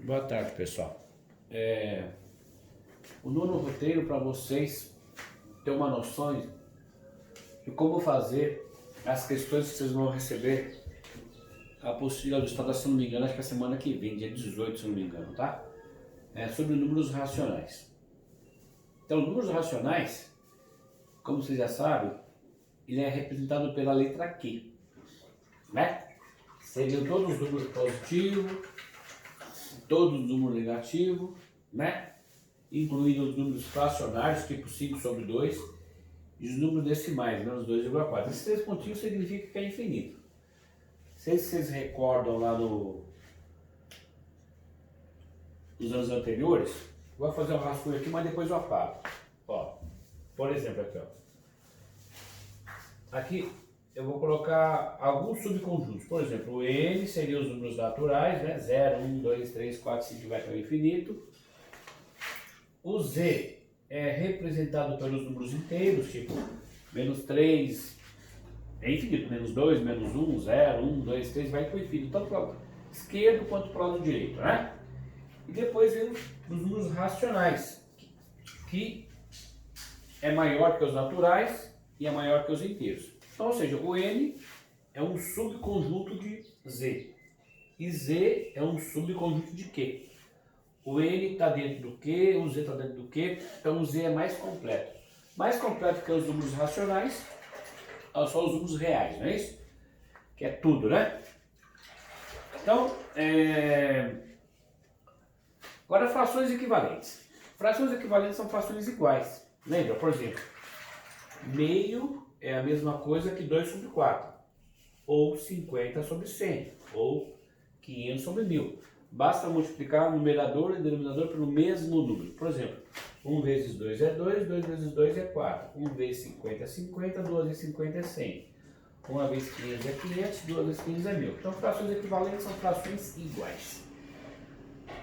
Boa tarde, pessoal. O nono roteiro para vocês ter uma noção de como fazer as questões que vocês vão receber a apostila do Estado, se não me engano, acho que é a semana que vem, dia 18, se não me engano, tá? Sobre números racionais. Então, números racionais, como vocês já sabem, ele é representado pela letra Q, né? Seriam todos os números positivos, todos os números negativos, né? Incluindo os números fracionários, tipo 5 sobre 2, e os números decimais, menos 2,4. Esses três pontinhos significa que é infinito. Não sei se vocês recordam lá dos anos anteriores, vou fazer um rascunho aqui, mas depois eu apago. Ó, por exemplo, aqui, ó. Aqui eu vou colocar alguns subconjuntos. Por exemplo, o N seria os números naturais, né? 0, 1, 2, 3, 4, 5 vai para o infinito. O Z é representado pelos números inteiros, tipo menos 3 é infinito, menos 2, menos 1, 0, 1, 2, 3 vai para o infinito, tanto para o lado esquerdo quanto para o lado direito, né? E depois vem os números racionais, que é maior que os naturais e é maior que os inteiros. Então, ou seja, o N é um subconjunto de Z e Z é um subconjunto de Q. O N está dentro do Q, o Z está dentro do Q, então o Z é mais completo. Mais completo que os números racionais são os números reais, não é isso? Que é tudo, né? Então, agora frações equivalentes. Frações equivalentes são frações iguais. Lembra, por exemplo, meio é a mesma coisa que 2 sobre 4, ou 50 sobre 100, ou 500 sobre 1000. Basta multiplicar o numerador e o denominador pelo mesmo número. Por exemplo, 1 vezes 2 é 2, 2 vezes 2 é 4. 1 vezes 50 é 50, 2 vezes 50 é 100. 1 vezes 500 é 500, 2 vezes 500 é 1000. Então, frações equivalentes são frações iguais.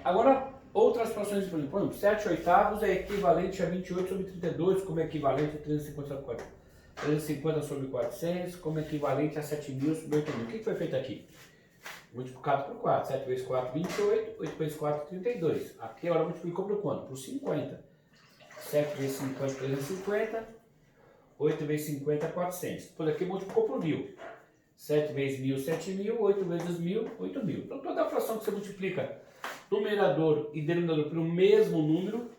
Agora, outras frações, por exemplo, 7 oitavos é equivalente a 28 sobre 32, como é equivalente a 350 sobre 400. 350 sobre 400, como equivalente a 7.000 sobre 8.000. O que foi feito aqui? Multiplicado por 4. 7 vezes 4, 28. 8 vezes 4, 32. Aqui agora multiplicou por quanto? Por 50. 7 vezes 50, 350. 8 vezes 50, 400. Depois aqui multiplicou por 1000. 7 vezes 1000, 7.000. 8 vezes 1000, 8.000. Então toda a fração que você multiplica numerador e denominador pelo mesmo número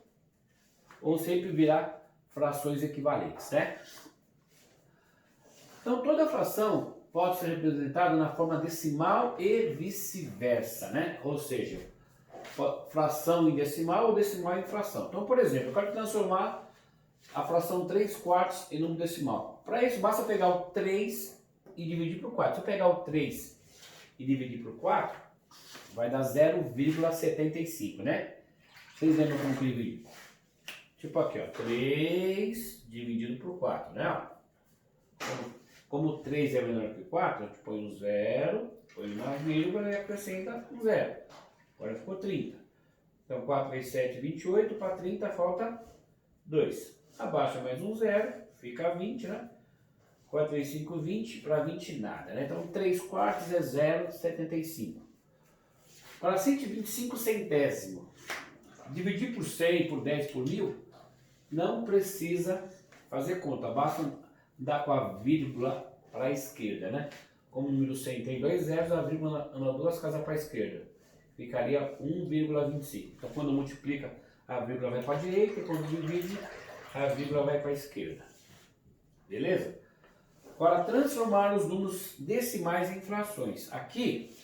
vão sempre virar frações equivalentes, né? Então toda fração pode ser representada na forma decimal e vice-versa, né? Ou seja, fração em decimal ou decimal em fração. Então, por exemplo, eu quero transformar a fração 3 quartos em número decimal. Para isso, basta pegar o 3 e dividir por 4. Se eu pegar o 3 e dividir por 4, vai dar 0,75, né? Vocês lembram como que divide? Tipo aqui, ó, 3 dividido por 4, né? Como 3 é menor que 4, a gente põe um 0, põe uma vírgula e acrescenta um 0. Agora ficou 30. Então 4 vezes 7, 28, para 30 falta 2. Abaixa mais um 0, fica 20, né? 4 vezes 5, 20, para 20 nada, né? Então 3 quartos é 0,75. Para 125 centésimo, dividir por 100, por 10, por 1000, não precisa fazer conta, basta dá com a vírgula para a esquerda, né? Como o número 100 tem 2 zeros, a vírgula anda 2 casas para a esquerda. Ficaria 1,25. Então, quando multiplica, a vírgula vai para a direita, e quando divide, a vírgula vai para a esquerda. Beleza? Agora, transformar os números decimais em frações. Aqui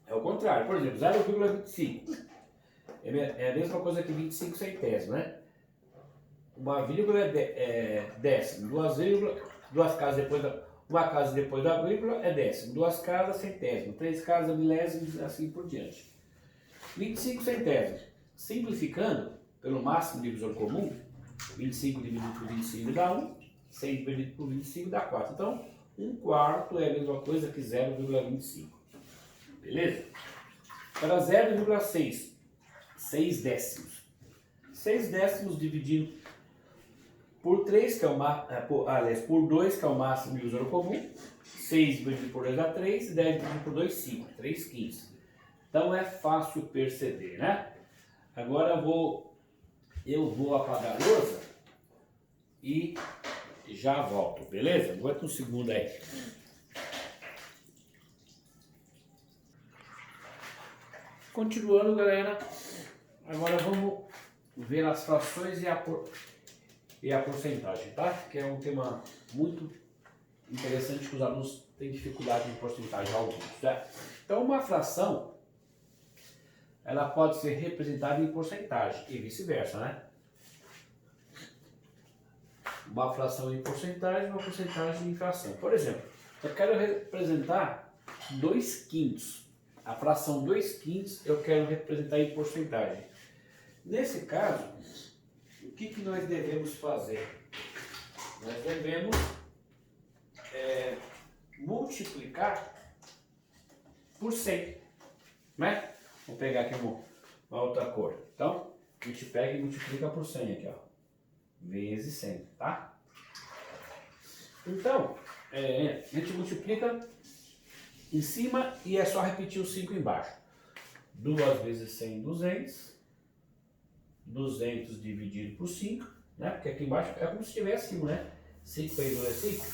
é o contrário. Por exemplo, 0,25 é a mesma coisa que 25 centésimos, né? Uma vírgula é décimo, duas casas depois uma casa depois da vírgula é décimo, duas casas centésimo, três casas milésimos, assim por diante. 25 centésimos, simplificando pelo máximo divisor comum, 25 dividido por 25 dá 1, 100 dividido por 25 dá 4. Então, 1 quarto é a mesma coisa que 0,25. Beleza? Para 0,6, 6 décimos. 6 décimos dividido por 3, que é por 2, que é o máximo divisor comum. 6 dividido por 2 dá 3, 10 dividido por 2, 5. 3 quintos. Então é fácil perceber, né? Agora eu vou apagar a lousa e já volto, beleza? Aguenta um segundo aí. Continuando, galera, agora vamos ver as frações e a porcentagem, tá? Que é um tema muito interessante que os alunos têm dificuldade em porcentagem alguns, certo? Então uma fração, ela pode ser representada em porcentagem e vice-versa, né? Uma fração em porcentagem, uma porcentagem em fração. Por exemplo, eu quero representar 2/5. A fração 2/5 eu quero representar em porcentagem. Nesse caso, o que nós devemos fazer? Nós devemos multiplicar por 100, né? Vou pegar aqui uma outra cor. Então, a gente pega e multiplica por 100 aqui, ó. Vezes 100, tá? Então, a gente multiplica em cima e é só repetir o 5 embaixo. 2 vezes 100, 200. 200 dividido por 5, né? Porque aqui embaixo é como se estivesse acima, né? 5 vezes 2 é 5.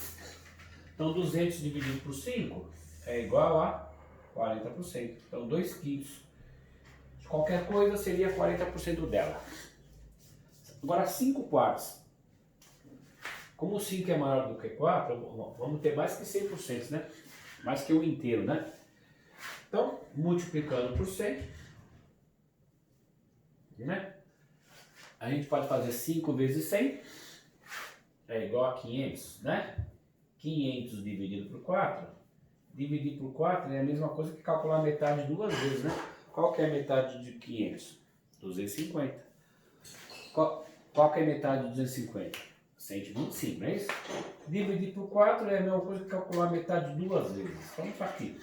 Então, 200 dividido por 5 é igual a 40%. Então, 2/5 de qualquer coisa seria 40% dela. Agora, 5/4. Como 5 é maior do que 4, vamos ter mais que 100%, né? Mais que o inteiro, né? Então, multiplicando por 100, né? A gente pode fazer 5 vezes 100 é igual a 500, né? 500 dividido por 4. Dividir por 4 é a mesma coisa que calcular a metade 2 vezes, né? Qual que é a metade de 500? 250. Qual que é a metade de 250? 125, não é isso? Dividir por 4 é a mesma coisa que calcular a metade 2 vezes. Então, isso aqui,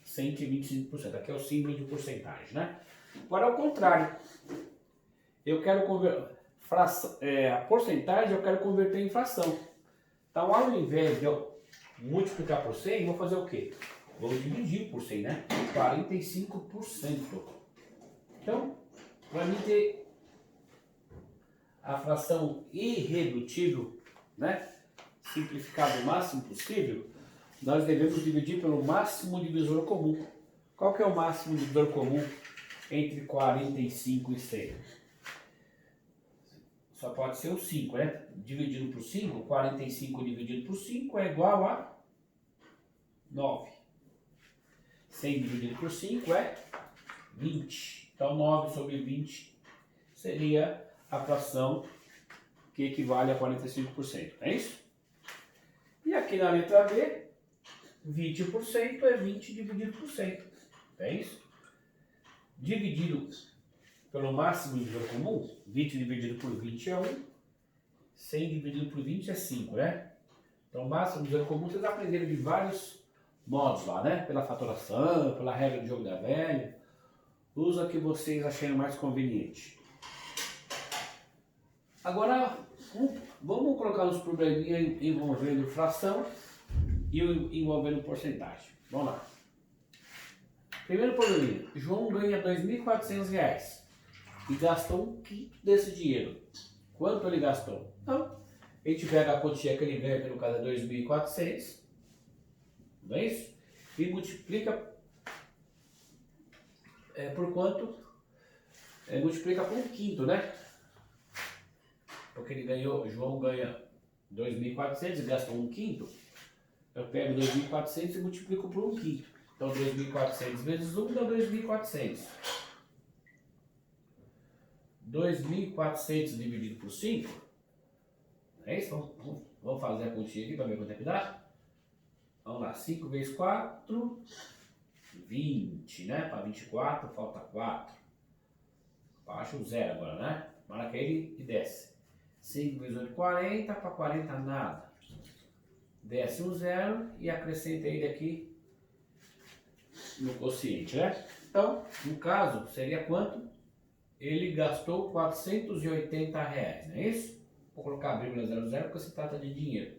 125%. Aqui é o símbolo de porcentagem, né? Agora, ao contrário. Eu quero converter a porcentagem, eu quero converter em fração. Então, ao invés de eu multiplicar por 100, vou fazer o quê? Vou dividir por 100, né? 45%. Então, para mim ter a fração irredutível, né? Simplificada o máximo possível, nós devemos dividir pelo máximo divisor comum. Qual que é o máximo divisor comum entre 45 e 100? Só pode ser o 5, né? Dividido por 5, 45 dividido por 5 é igual a 9. 100 dividido por 5 é 20. Então, 9 sobre 20 seria a fração que equivale a 45%. É isso? E aqui na letra B, 20% é 20 dividido por 100. É isso? Dividido pelo máximo divisor comum, 20 dividido por 20 é 1, 100 dividido por 20 é 5, né? Então, o máximo divisor comum vocês aprenderam de vários modos lá, né? Pela fatoração, pela regra do jogo da velha. Usa o que vocês acharem mais conveniente. Agora, vamos colocar uns probleminhas envolvendo fração e envolvendo porcentagem. Vamos lá. Primeiro probleminha. João ganha R$2.400 e gastou 1/5 desse dinheiro. Quanto ele gastou? Então, a gente pega a quantia que ele ganha, que no caso é 2.400, não é isso? E multiplica por quanto? Multiplica por 1/5, né? Porque ele ganhou, o João ganha 2.400 e gastou 1/5. Eu pego 2.400 e multiplico por 1/5. Então, 2.400 vezes 1 dá 2.400. 2.400 dividido por 5. É isso? Vamos fazer a continha aqui para ver quanto é que dá. Vamos lá. 5 vezes 4, 20, né? Para 24 falta 4. Baixa o 0 agora, né? Marca ele e desce. 5 vezes 8, 40. Para 40 nada. Desce um 0 e acrescenta ele aqui no quociente, né? Então, no caso, seria quanto? Ele gastou R$480, não é isso? Vou colocar a vírgula 00 porque se trata de dinheiro.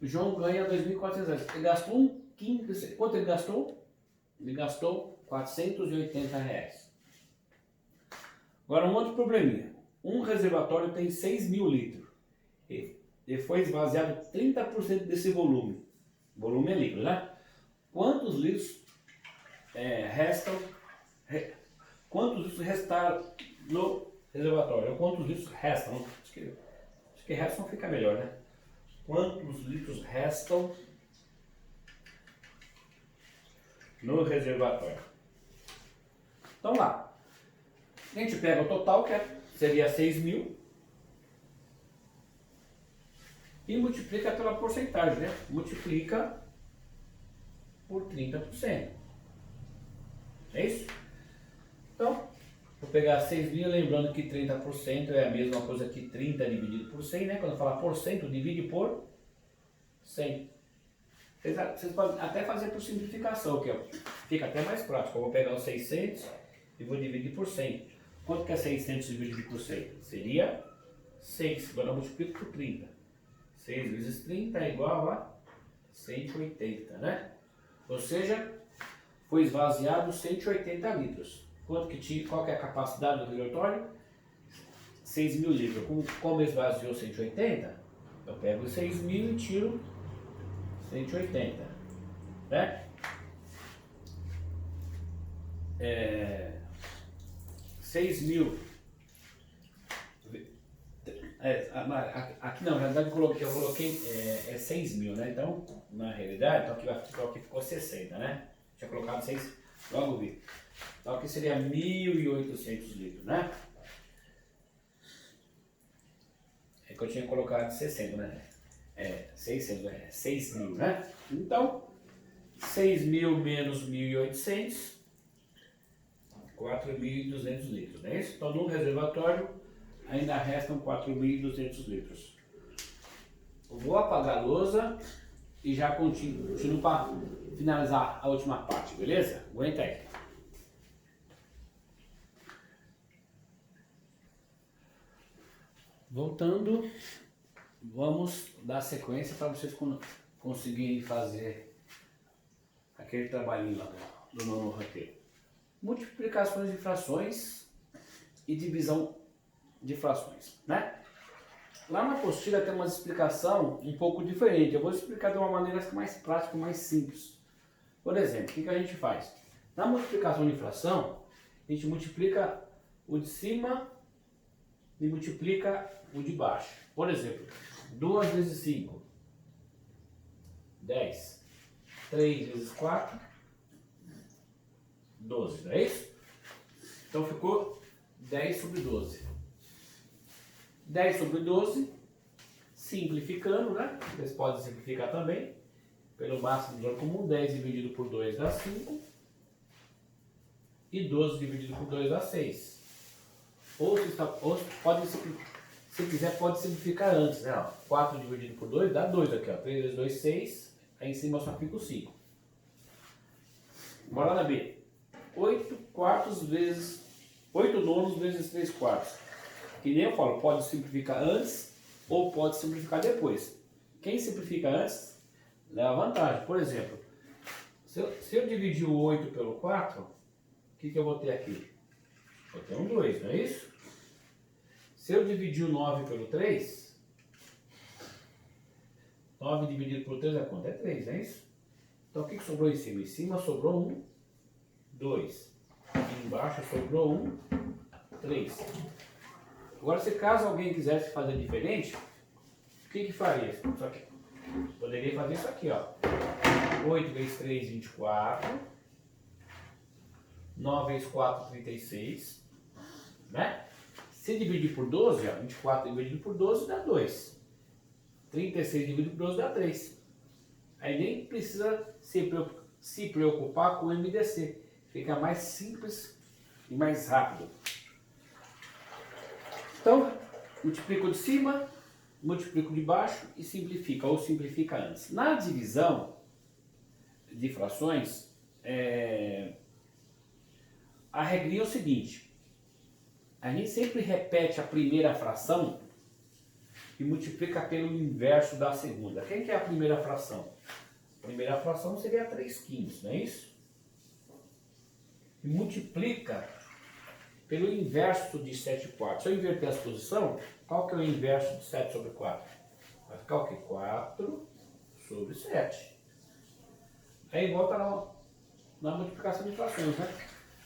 O João ganha R$2.400. Ele gastou 1/5. Quanto ele gastou? Ele gastou R$ 480. Agora um outro probleminha. Um reservatório tem 6.000 litros e foi esvaziado 30% desse volume. Volume é líquido, né? Quantos litros quantos litros restaram no reservatório? Ou quantos litros restam? Acho que restam fica melhor, né? Quantos litros restam no reservatório? Então lá, a gente pega o total, que seria 6.000, e multiplica pela porcentagem, né? Multiplica por 30%. É isso? Então, vou pegar 6.000, lembrando que 30% é a mesma coisa que 30 dividido por 100, né? Quando fala por cento, divide por 100. Vocês podem até fazer por simplificação, que fica até mais prático. Eu vou pegar os 600 e vou dividir por 100. Quanto que é 600 dividido por 100? Seria 6. Agora eu multiplico por 30. 6 vezes 30 é igual a 180, né? Ou seja, foi esvaziado 180 litros. Qual que é a capacidade do reservatório? 6.000 litros. Como esvaziou 180, eu pego 6.000 e tiro 180, né? 6.000. Aqui não, na realidade eu coloquei 6.000, né? Então, na realidade, então aqui ficou 60, né? Tinha colocado 6, logo vi. Então aqui seria 1.800 litros, né? É que eu tinha colocado 60, né? 600, 6.000, né? Então, 6.000 menos 1.800, 4.200 litros, não é isso? Então, no reservatório, ainda restam 4.200 litros. Eu vou apagar a lousa e já continuo para finalizar a última parte, beleza? Aguenta aí. Voltando, vamos dar sequência para vocês conseguirem fazer aquele trabalhinho lá do nono roteiro. Multiplicações de frações e divisão de frações, né? Lá na apostila tem uma explicação um pouco diferente. Eu vou explicar de uma maneira mais prática, mais simples. Por exemplo, o que a gente faz? Na multiplicação de fração, a gente multiplica o de cima e multiplica o de baixo. Por exemplo, 2 vezes 5, 10. 3 vezes 4, 12, não é isso? Então ficou 10 sobre 12. 10 sobre 12, simplificando, né? Vocês podem simplificar também. Pelo máximo divisor comum, 10 dividido por 2 dá 5. E 12 dividido por 2 dá 6. Ou se quiser, pode simplificar antes, né? 4 dividido por 2 dá 2 aqui, ó. 3 vezes 2, 6. Aí em cima só fica o 5. Bora na B. 8 nonos vezes 3 quartos. Que nem eu falo, pode simplificar antes ou pode simplificar depois. Quem simplifica antes leva vantagem. Por exemplo, se eu dividir o 8 pelo 4, o que eu vou ter aqui? Vou ter um 2, não é isso? Se eu dividir o 9 pelo 3, 9 dividido por 3 é quanto? É 3, não é isso? Então o que sobrou em cima? Em cima sobrou 1, 2. Aqui embaixo sobrou 1, 3. Agora, se caso alguém quisesse fazer diferente, o que faria? Só que poderia fazer isso aqui, ó. 8 vezes 3, 24. 9 vezes 4, 36. Né? Se dividir por 12, ó, 24 dividido por 12 dá 2. 36 dividido por 12 dá 3. Aí nem precisa se preocupar com o MDC. Fica mais simples e mais rápido. Então, multiplico de cima, multiplico de baixo e simplifica, ou simplifica antes. Na divisão de frações, a regrinha é o seguinte: a gente sempre repete a primeira fração e multiplica pelo inverso da segunda. Quem que é a primeira fração? A primeira fração seria 3 quintos, não é isso? e multiplica pelo inverso de 7 quartos. Se eu inverter essa posição, qual que é o inverso de 7 sobre 4? Vai ficar o quê? 4 sobre 7. Aí volta na multiplicação de frações, né?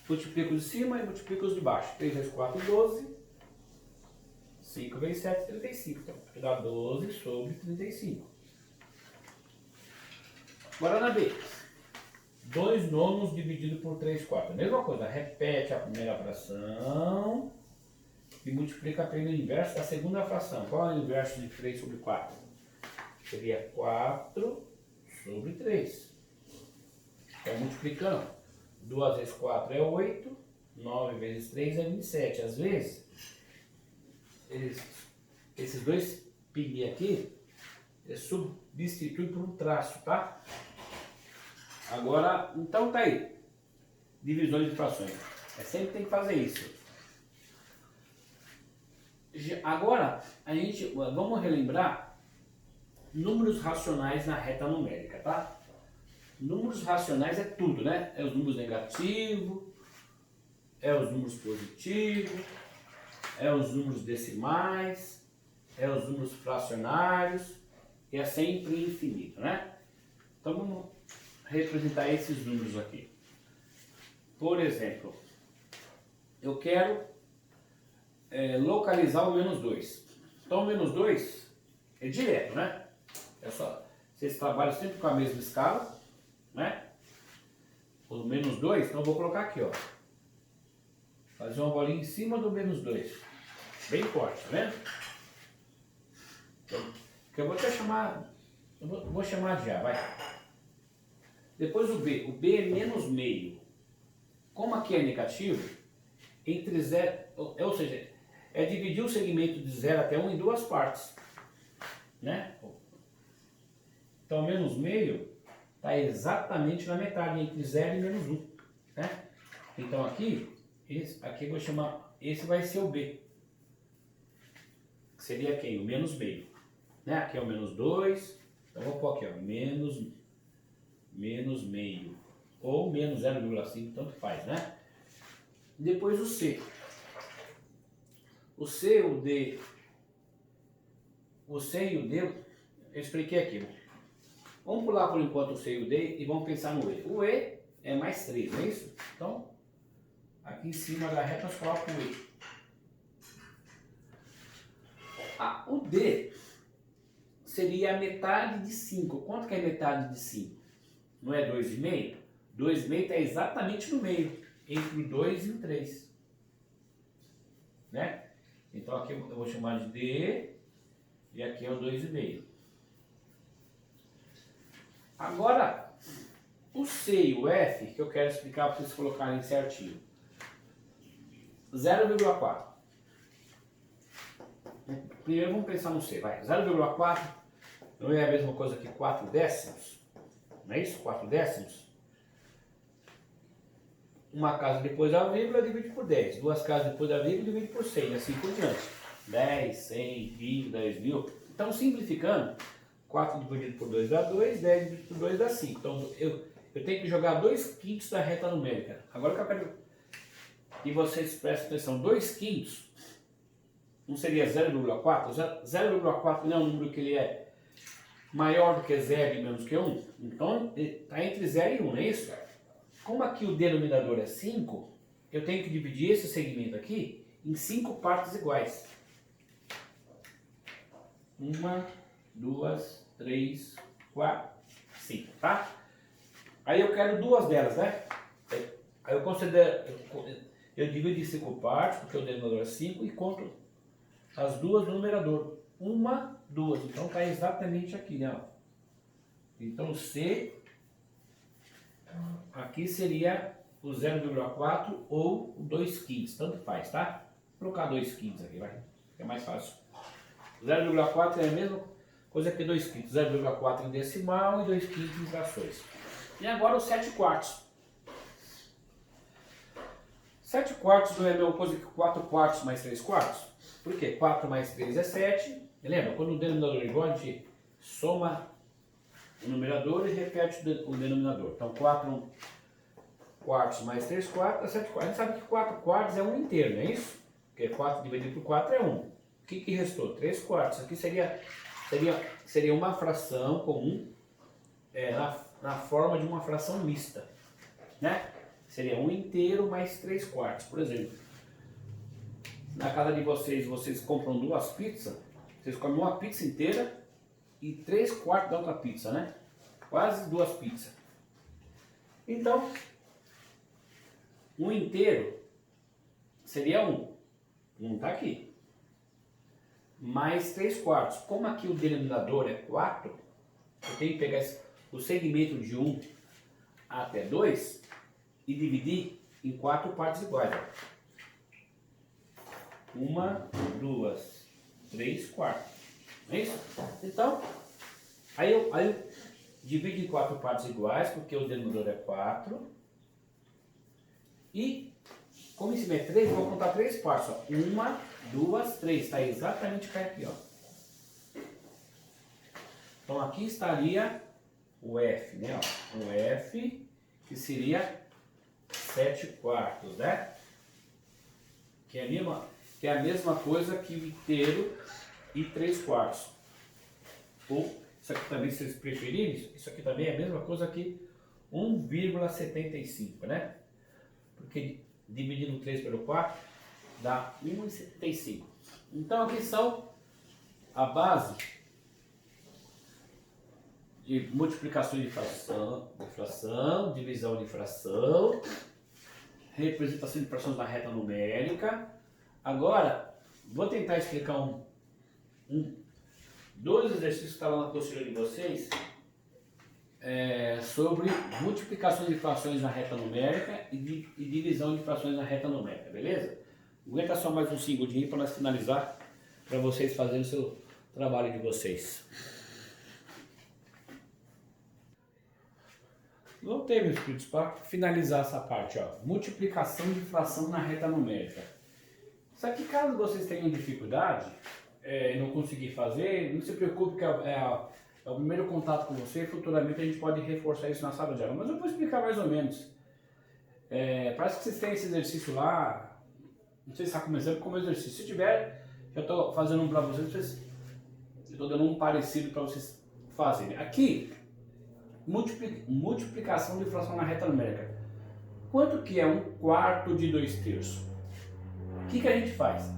Multiplico os de cima e multiplico os de baixo. 3 vezes 4, 12. 5 vezes 7, 35. Então, vai dar 12 sobre 35. Agora na B. 2 nonos dividido por 3 quartos. Mesma coisa, repete a primeira fração e multiplica pelo inverso da segunda fração. Qual é o inverso de 3 sobre 4? Seria 4 sobre 3. Então, multiplicando. 2 vezes 4 é 8. 9 vezes 3 é 27. Às vezes, esses dois pi aqui é substituído por um traço, tá? Agora, então tá aí. Divisões de frações. Sempre tem que fazer isso. Agora, vamos relembrar números racionais na reta numérica, tá? Números racionais é tudo, né? É os números negativos, é os números positivos, é os números decimais, é os números fracionários, e é sempre infinito, né? Então vamos representar esses números aqui. Por exemplo, eu quero localizar o menos 2. Então o menos 2 é direto, né? É só, vocês trabalham sempre com a mesma escala, né? O menos 2, então eu vou colocar aqui, ó. Fazer uma bolinha em cima do menos 2. Bem forte, tá vendo? Então, que eu vou até chamar, vou chamar de A, vai. Depois o B. O B é menos meio. Como aqui é negativo, entre 0, ou seja, é dividir o segmento de 0 até 1 em duas partes, né? Então menos meio está exatamente na metade, entre 0 e menos 1, né? Então aqui eu vou chamar, esse vai ser o B. Que seria quem? O menos meio. Né? Aqui é o menos 2, então vou pôr aqui, ó, menos meio. Ou menos 0,5, tanto faz, né? Depois o C. O C, o D. O C e o D, eu expliquei aqui. Vamos pular por enquanto o C e o D e vamos pensar no E. O E é mais 3, não é isso? Então, aqui em cima da reta nós colocamos o E. O D seria a metade de 5. Quanto que é metade de 5? Não é 2,5? 2,5 está exatamente no meio, entre o 2 e o 3. Né? Então aqui eu vou chamar de D e aqui é o 2,5. Agora, o C e o F, que eu quero explicar para vocês colocarem certinho. 0,4. Primeiro vamos pensar no C, vai. 0,4 não é a mesma coisa que 4 décimos? Não é isso? 4 décimos? Uma casa depois da vírgula divide por 10. Duas casas depois da vírgula divide por 100. E assim por diante. 10, 100, 20, 10 mil. Então, simplificando, 4 dividido por 2 dá 2, 10 dividido por 2 dá 5. Então, eu tenho que jogar 2 quintos da reta numérica. Agora que eu quero que vocês prestem atenção, 2 quintos não seria 0,4? 0,4 não é um número que ele é maior do que 0 e menos que 1? Então, está entre 0 e 1, não é isso? Como aqui o denominador é 5, eu tenho que dividir esse segmento aqui em 5 partes iguais. 1, 2, 3, 4, 5, tá? Aí eu quero duas delas, né? Aí eu considero, eu divido em 5 partes, porque o denominador é 5, e conto as duas no numerador. 1, 2. Então está exatamente aqui, né? Então C aqui seria o 0,4 ou o 2 quintos, tanto faz, tá? Vou colocar 2 quintos aqui, vai. É mais fácil. 0,4 é a mesma coisa que 2 quintos. 0,4 em decimal e 2 quintos em frações. E agora os 7 quartos. 7 quartos não é a mesma coisa que 4 quartos mais 3 quartos? Por quê? 4 mais 3 é 7. Lembra? Quando o denominador é igual, a gente soma o numerador e repete o denominador. Então 4 quartos mais 3 quartos dá 7 quartos. A gente sabe que 4 quartos é 1 inteiro, não é isso? Porque 4 dividido por 4 é 1. O que restou? 3 quartos. Aqui seria uma fração comum na forma de uma fração mista, né? Seria 1 inteiro mais 3 quartos. Por exemplo, na casa de vocês compram 2 pizzas, vocês comem uma pizza inteira e 3 quartos da outra pizza, né? Quase 2 pizzas. Então, 1 inteiro seria 1. 1 está aqui. Mais 3 quartos. Como aqui o denominador é 4, eu tenho que pegar o segmento de 1 até 2 e dividir em 4 partes iguais. 1, 2, 3 quartos. Não é isso? Então, aí eu divido em 4 partes iguais, porque o denominador é 4. E, como em cima é 3, eu vou contar 3 partes. 1, 2, 3. Está exatamente aqui, ó. Então aqui estaria o F, né? Ó. O F, que seria 7 quartos, né? Que é a mesma coisa que o inteiro e 3 quartos. Ou, isso aqui também, se vocês preferirem, isso aqui também é a mesma coisa que 1,75, né? Porque dividindo 3 pelo 4 dá 1,75. Então aqui são a base de multiplicação de fração, divisão de fração, representação de frações na reta numérica. Agora, vou tentar explicar dois exercícios que estão lá na apostila de vocês sobre multiplicação de frações na reta numérica e divisão de frações na reta numérica, beleza? Aguenta só mais um segundinho para nós finalizar, para vocês fazerem o seu trabalho de vocês. Voltei, meus queridos, para finalizar essa parte, ó. Multiplicação de fração na reta numérica. Isso aqui, caso vocês tenham dificuldade, não conseguir fazer, não se preocupe que é o primeiro contato com você. Futuramente a gente pode reforçar isso na sala de aula, mas eu vou explicar mais ou menos. Parece que vocês têm esse exercício lá, não sei se está começando como exercício. Se tiver, já estou fazendo um para vocês, eu estou dando um parecido para vocês fazerem. Aqui, multiplicação de fração na reta numérica. Quanto que é 1/4 de 2/3? O que a gente faz?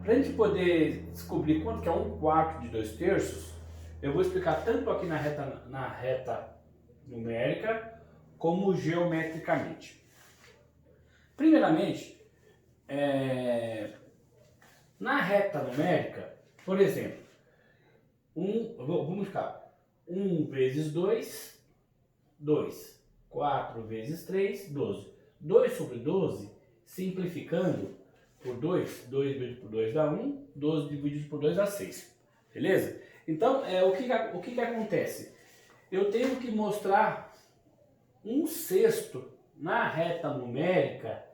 Para a gente poder descobrir quanto que é 1/4 de 2/3, eu vou explicar tanto aqui na reta numérica, como geometricamente. Primeiramente, na reta numérica, por exemplo, vamos ficar 1 vezes 2, 2. 4 vezes 3, 12. 2 sobre 12, simplificando por 2, 2 dividido por 2 dá 1, 12 dividido por 2 dá 6. Beleza? Então, o que acontece? Eu tenho que mostrar 1/6 na reta numérica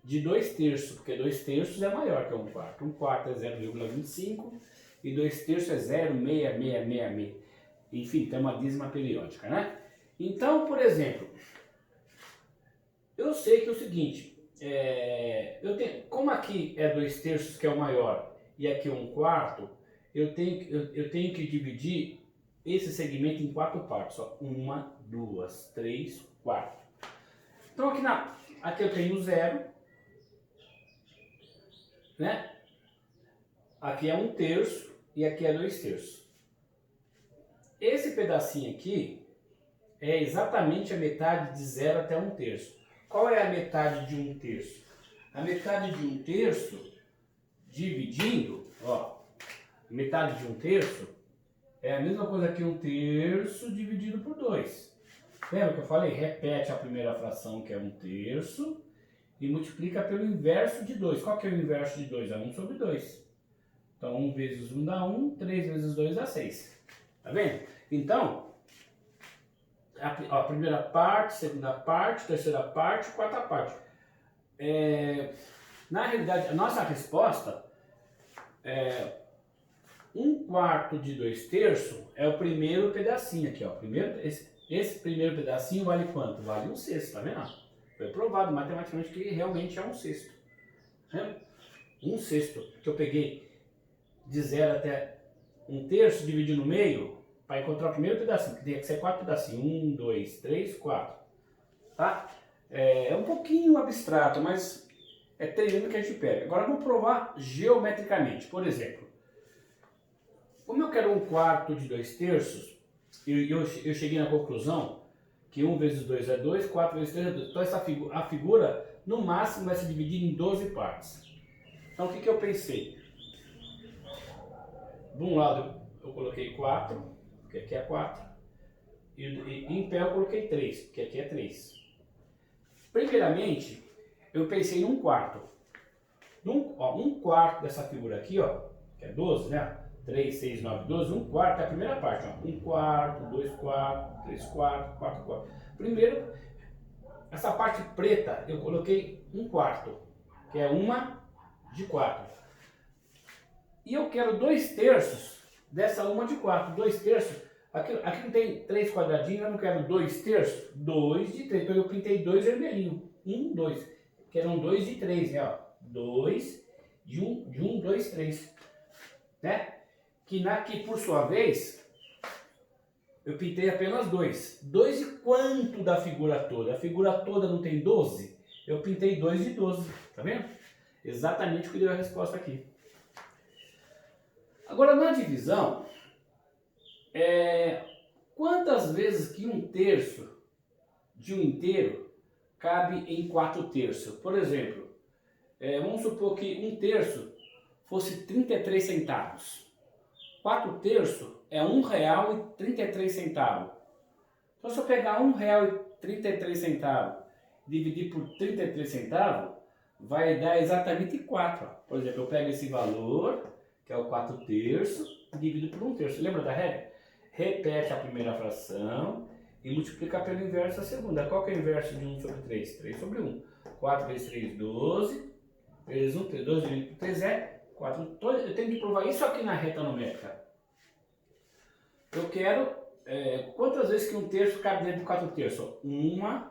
de 2/3, porque 2/3 é maior que 1/4. 1/4 é 0,25 e 2/3 é 0,6666. Enfim, tem uma dízima periódica, né? Então, por exemplo, eu sei que é o seguinte, como aqui é 2/3 que é o maior e aqui é 1/4, eu tenho que dividir esse segmento em 4 partes. Ó. 1, 2, 3, 4. Então aqui eu tenho 0, né? Aqui é 1/3 e aqui é 2/3. Esse pedacinho aqui é exatamente a metade de 0 até 1/3. Qual é a metade de 1/3? A metade de 1/3 dividindo, ó, metade de 1/3 é a mesma coisa que 1/3 dividido por 2. Lembra que eu falei? Repete a primeira fração, que é 1/3, e multiplica pelo inverso de 2. Qual que é o inverso de 2? É 1 sobre 2. Então 1 vezes 1 dá 1, 3 vezes 2 dá 6. Tá vendo? Então, a primeira parte, segunda parte, terceira parte, quarta parte. Na realidade, a nossa resposta é 1/4 de 2/3 é o primeiro pedacinho aqui, ó. Esse primeiro pedacinho vale quanto? Vale 1/6, tá vendo? Foi provado matematicamente que realmente é um sexto. Né? Um sexto, que eu peguei de 0 até um terço, dividi no meio, para encontrar o primeiro pedacinho, que tem que ser 4 pedacinhos. 1, 2, 3, 4. Tá? É um pouquinho abstrato, mas é treinando que a gente pega. Agora vamos provar geometricamente. Por exemplo, como eu quero 1/4 de 2 terços, eu cheguei na conclusão que 1 vezes 2 é 2, 4 vezes 3 é 2. Então a figura, no máximo, vai se dividir em 12 partes. Então o que eu pensei? De um lado eu coloquei 4, porque aqui é 4. E em pé eu coloquei 3, porque aqui é 3. Primeiramente, eu pensei em 1/4. 1/4 dessa figura aqui, ó, que é 12, né? 3, 6, 9, 12, 1/4 é a primeira parte, ó. 1/4, 2/4, 3/4, 4/4. Primeiro, essa parte preta eu coloquei 1/4, que é 1 de 4. E eu quero 2 terços dessa 1 de 4. 2 terços, aqui não tem 3 quadradinhos, eu não quero 2 terços, 2 de 3. Então eu pintei 2 vermelhinhos, 1, 2. Que eram 2 de 3, né? Ó. 2 de 1, 2, 3. Né? Que por sua vez, eu pintei apenas 2. 2 de quanto da figura toda? A figura toda não tem 12? Eu pintei 2 de 12. Tá vendo? Exatamente o que deu a resposta aqui. Agora, na divisão, quantas vezes que 1/3 de um inteiro cabe em 4 terços? Por exemplo, vamos supor que 1/3 fosse 33 centavos. 4 terços é R$1,33. Então, se eu pegar R$1,33 e dividir por 33 centavos, vai dar exatamente 4. Por exemplo, eu pego esse valor, que é o 4 terços, e divido por 1/3. Lembra da regra? Repete a primeira fração e multiplica pelo inverso a segunda. Qual que é o inverso de 1 sobre 3? 3 sobre 1. 4 vezes 3, 12. 3, 1, 3, 12 dividido por 3 é 4. Eu tenho que provar isso aqui na reta numérica. Eu quero quantas vezes que 1/3 cabe dentro de 4 terços? 1,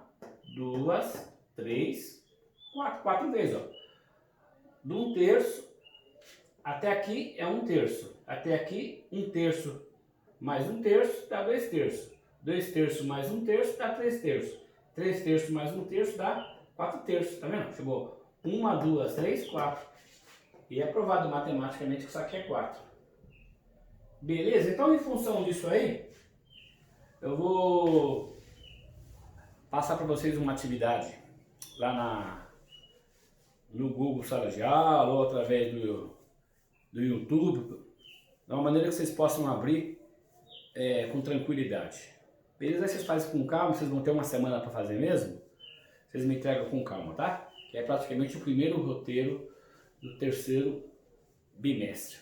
2, 3, 4. 4 vezes. Ó. De 1/3 até aqui é 1/3. Até aqui 1/3 mais 1/3 dá 2 terços. 2 terços mais 1/3 dá 3 terços. 3 terços mais 1/3 dá 4 terços. Tá vendo? Chegou 1, 2, 3, 4. E é provado matematicamente que isso aqui é 4. Beleza? Então, em função disso aí, eu vou passar para vocês uma atividade lá no Google Sala de Aula ou através do YouTube, de uma maneira que vocês possam abrir com tranquilidade. Beleza? Aí vocês fazem com calma, vocês vão ter uma semana para fazer mesmo, vocês me entregam com calma, tá? Que é praticamente o primeiro roteiro do terceiro bimestre.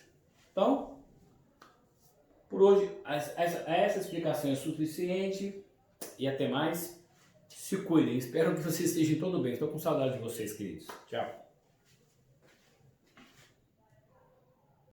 Então, por hoje, essa explicação é suficiente e até mais. Se cuidem. Espero que vocês estejam todos bem. Estou com saudade de vocês, queridos. Tchau.